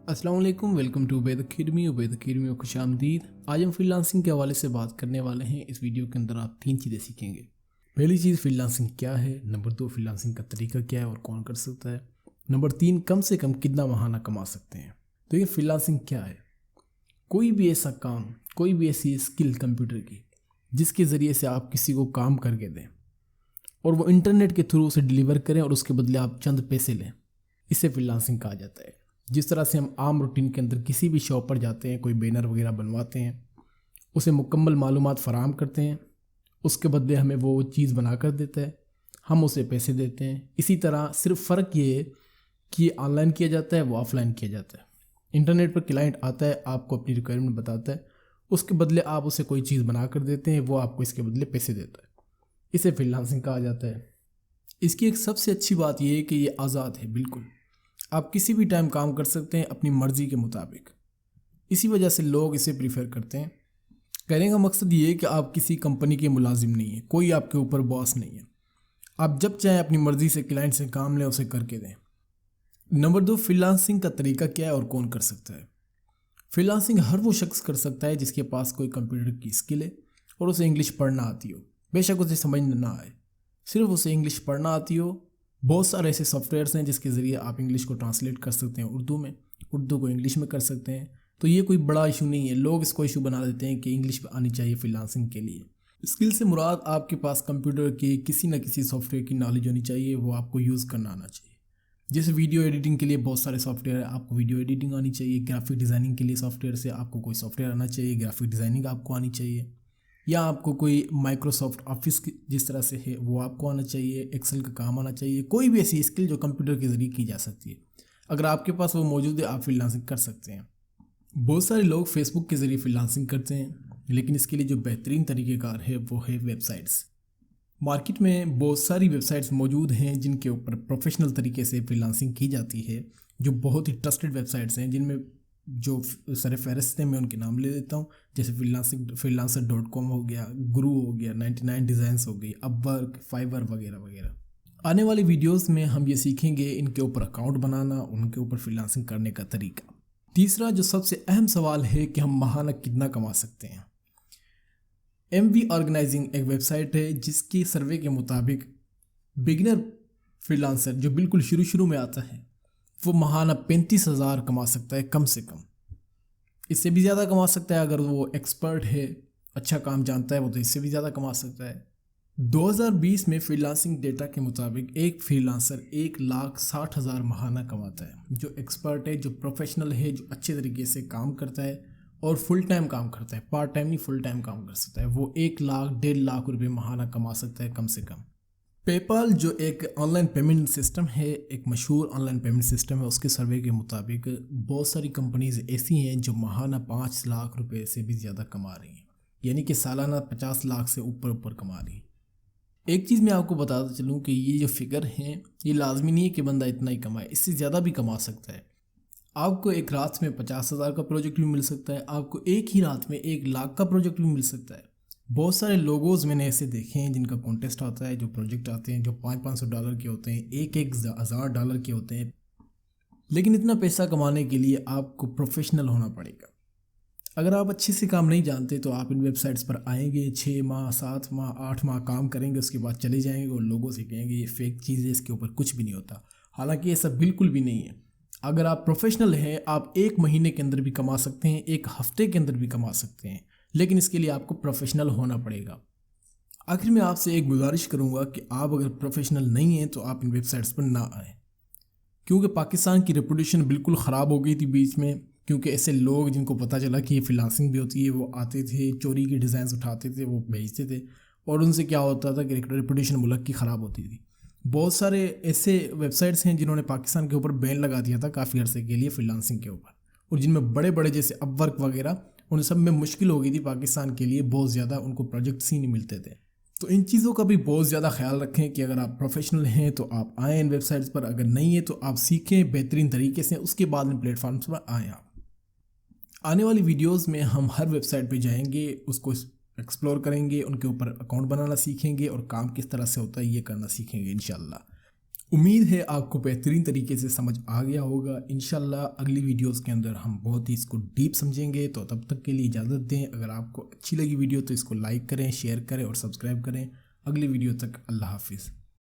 अस्सलाम वालेकुम, welcome to Ubaid academy में खुश आमदीद। आज हम फ्रीलांसिंग के हवाले से बात करने वाले हैं। इस वीडियो के अंदर आप 3 चीज़ें सीखेंगे। पहली चीज़, फ्रीलांसिंग क्या है। नंबर 2, फ्रीलांसिंग का तरीका क्या है और कौन कर सकता है। नंबर 3, कम से कम कितना माहाना कमा सकते हैं। तो ये फ्रीलांसिंग क्या है। कोई भी ऐसा काम, कोई भी ऐसी स्किल कंप्यूटर की जिसके ज़रिए से आप किसी को काम करके दें और वो इंटरनेट के थ्रू उसे डिलीवर करें और उसके बदले आप चंद पैसे लें, इसे फ्रीलांसिंग कहा जाता है। जिस तरह से हम आम रूटीन के अंदर किसी भी शॉप पर जाते हैं, कोई बैनर वगैरह बनवाते हैं, उसे मुकम्मल मालूमात फ़राहम करते हैं, उसके बदले हमें वो चीज़ बना कर देता है, हम उसे पैसे देते हैं। इसी तरह सिर्फ फ़र्क ये है कि ऑनलाइन किया जाता है, वो ऑफ़लाइन किया जाता है। इंटरनेट पर क्लाइंट आता है, आपको अपनी रिक्वायरमेंट बताता है, उसके बदले आप उसे कोई चीज़ बना कर देते हैं, वो आपको इसके बदले पैसे देता है। इसे फ्रीलांसिंग कहा जाता है। इसकी एक सबसे अच्छी बात यह है कि ये आज़ाद है, बिल्कुल आप किसी भी टाइम काम कर सकते हैं अपनी मर्ज़ी के मुताबिक। इसी वजह से लोग इसे प्रीफर करते हैं। कहने का मकसद ये है कि आप किसी कंपनी के मुलाजिम नहीं हैं, कोई आपके ऊपर बॉस नहीं है। आप जब चाहें अपनी मर्ज़ी से क्लाइंट से काम लें, उसे करके दें। नंबर 2, फ्रीलांसिंग का तरीका क्या है और कौन कर सकता है। फ्रीलांसिंग हर वो शख्स कर सकता है जिसके पास कोई कंप्यूटर की स्किल है और उसे इंग्लिश पढ़ना आती हो। बेशक उसे समझ ना आए, सिर्फ उसे इंग्लिश पढ़ना आती हो। बहुत सारे ऐसे सॉफ्टवेयर्स हैं जिसके ज़रिए आप इंग्लिश को ट्रांसलेट कर सकते हैं उर्दू में, उर्दू को इंग्लिश में कर सकते हैं। तो ये कोई बड़ा इशू नहीं है। लोग इसको इशू बना देते हैं कि इंग्लिश आनी चाहिए फ्रीलांसिंग के लिए। स्किल से मुराद आपके पास कंप्यूटर की किसी न किसी सॉफ्टवेयर की नॉलेज होनी चाहिए, वो आपको यूज़ करना आना चाहिए। जैसे वीडियो एडिटिंग के लिए बहुत सारे सॉफ्टवेयर है, आपको वीडियो एडिटिंग आनी चाहिए। ग्राफिक डिज़ाइनिंग के लिए सॉफ्टवेयर से आपको कोई सॉफ्टवेयर आना चाहिए, ग्राफिक डिज़ाइनिंग आपको आनी चाहिए। या आपको कोई माइक्रोसॉफ्ट ऑफिस जिस तरह से है वो आपको आना चाहिए, एक्सेल का काम आना चाहिए। कोई भी ऐसी स्किल जो कंप्यूटर के ज़रिए की जा सकती है, अगर आपके पास वो मौजूद है, आप फ्रीलांसिंग कर सकते हैं। बहुत सारे लोग फेसबुक के ज़रिए फ्रीलांसिंग करते हैं, लेकिन इसके लिए जो बेहतरीन तरीक़ेकार है वो है वेबसाइट्स। मार्केट में बहुत सारी वेबसाइट्स मौजूद हैं जिनके ऊपर प्रोफेशनल तरीके से फ्रीलांसिंग की जाती है, जो बहुत ही ट्रस्टेड वेबसाइट्स हैं, जिनमें जो सर फहरिस्त हैं मैं उनके नाम ले देता हूँ। जैसे freelancer.com हो गया, गुरु हो गया, 99 डिज़ाइंस हो गई, अपवर्क, फाइवर वगैरह वगैरह। आने वाली वीडियोस में हम ये सीखेंगे इनके ऊपर अकाउंट बनाना, उनके ऊपर फ्रीलांसिंग करने का तरीका। तीसरा जो सबसे अहम सवाल है कि हम माहाना कितना कमा सकते हैं। MV ऑर्गेनाइजिंग एक वेबसाइट है जिसकी सर्वे के मुताबिक बिगिनर फ्रीलांसर जो बिल्कुल शुरू में आता है वो माहाना 35,000 कमा सकता है कम से कम। इससे भी ज़्यादा कमा सकता है अगर वो एक्सपर्ट है, अच्छा काम जानता है, वो तो इससे भी ज़्यादा कमा सकता है। 2020 में फ्रीलांसिंग डेटा के मुताबिक एक फ्रीलांसर 1,60,000 माहाना कमाता है। जो एक्सपर्ट है, जो प्रोफेशनल है, जो अच्छे तरीके से काम करता है और फुल टाइम काम करता है, पार्ट टाइम नहीं फुल टाइम काम कर सकता है, वो 1 लाख 1.5 लाख रुपये माहाना कमा सकता है कम से कम। पेपाल जो एक ऑनलाइन पेमेंट सिस्टम है, एक मशहूर ऑनलाइन पेमेंट सिस्टम है, उसके सर्वे के मुताबिक बहुत सारी कंपनीज ऐसी हैं जो माहाना 5 लाख रुपए से भी ज़्यादा कमा रही हैं, यानी कि सालाना 50 लाख से ऊपर कमा रही हैं। एक चीज़ मैं आपको बताता चलूँ कि ये जो फिगर हैं ये लाजमी नहीं है कि बंदा इतना ही कमाए, इससे ज़्यादा भी कमा सकता है। आपको एक रात में 50,000 का प्रोजेक्ट भी मिल सकता है, आपको एक ही रात में 1 लाख का प्रोजेक्ट भी मिल सकता है। बहुत सारे लोगोज मैंने ऐसे देखे हैं जिनका कॉन्टेस्ट आता है, जो प्रोजेक्ट आते हैं जो $500 के होते हैं, 1,000 डॉलर के होते हैं। लेकिन इतना पैसा कमाने के लिए आपको प्रोफेशनल होना पड़ेगा। अगर आप अच्छे से काम नहीं जानते तो आप इन वेबसाइट्स पर आएंगे, 6 माह 7 माह 8 माह काम करेंगे, उसके बाद चले जाएंगे और लोगों से कहेंगे ये फेक चीज़ है, इसके ऊपर कुछ भी नहीं होता। हालांकि ऐसा बिल्कुल भी नहीं है। अगर आप प्रोफेशनल हैं, आप 1 महीने के अंदर भी कमा सकते हैं, 1 हफ्ते के अंदर भी कमा सकते हैं, लेकिन इसके लिए आपको प्रोफेशनल होना पड़ेगा। आखिर में आपसे एक गुजारिश करूंगा कि आप अगर प्रोफेशनल नहीं हैं तो आप इन वेबसाइट्स पर ना आएँ, क्योंकि पाकिस्तान की रेपुटेशन बिल्कुल ख़राब हो गई थी बीच में, क्योंकि ऐसे लोग जिनको पता चला कि ये फ्रीलांसिंग भी होती है वो आते थे, चोरी की डिज़ाइंस उठाते थे, वो भेजते थे और उनसे क्या होता था कि रेपुटेशन मुल्क की ख़राब होती थी। बहुत सारे ऐसे वेबसाइट्स हैं जिन्होंने पाकिस्तान के ऊपर बैन लगा दिया था काफ़ी अर्से के लिए फ्रीलांसिंग के ऊपर, और जिनमें बड़े बड़े जैसे अपवर्क वगैरह, उन सब में मुश्किल हो गई थी पाकिस्तान के लिए बहुत ज़्यादा, उनको प्रोजेक्ट्स ही नहीं मिलते थे। तो इन चीज़ों का भी बहुत ज़्यादा ख्याल रखें कि अगर आप प्रोफेशनल हैं तो आप आएँ इन वेबसाइट्स पर, अगर नहीं है तो आप सीखें बेहतरीन तरीके से, उसके बाद इन प्लेटफॉर्म्स पर आएँ आप। आने वाली वीडियोस में हम हर वेबसाइट पे जाएंगे, उसको एक्सप्लोर करेंगे, उनके ऊपर अकाउंट बनाना सीखेंगे और काम किस तरह से होता है ये करना सीखेंगे इंशाल्लाह। उम्मीद है आपको बेहतरीन तरीके से समझ आ गया होगा। इंशाल्लाह अगली वीडियोस के अंदर हम बहुत ही इसको डीप समझेंगे। तो तब तक के लिए इजाज़त दें। अगर आपको अच्छी लगी वीडियो तो इसको लाइक करें, शेयर करें और सब्सक्राइब करें। अगली वीडियो तक अल्लाह हाफिज़।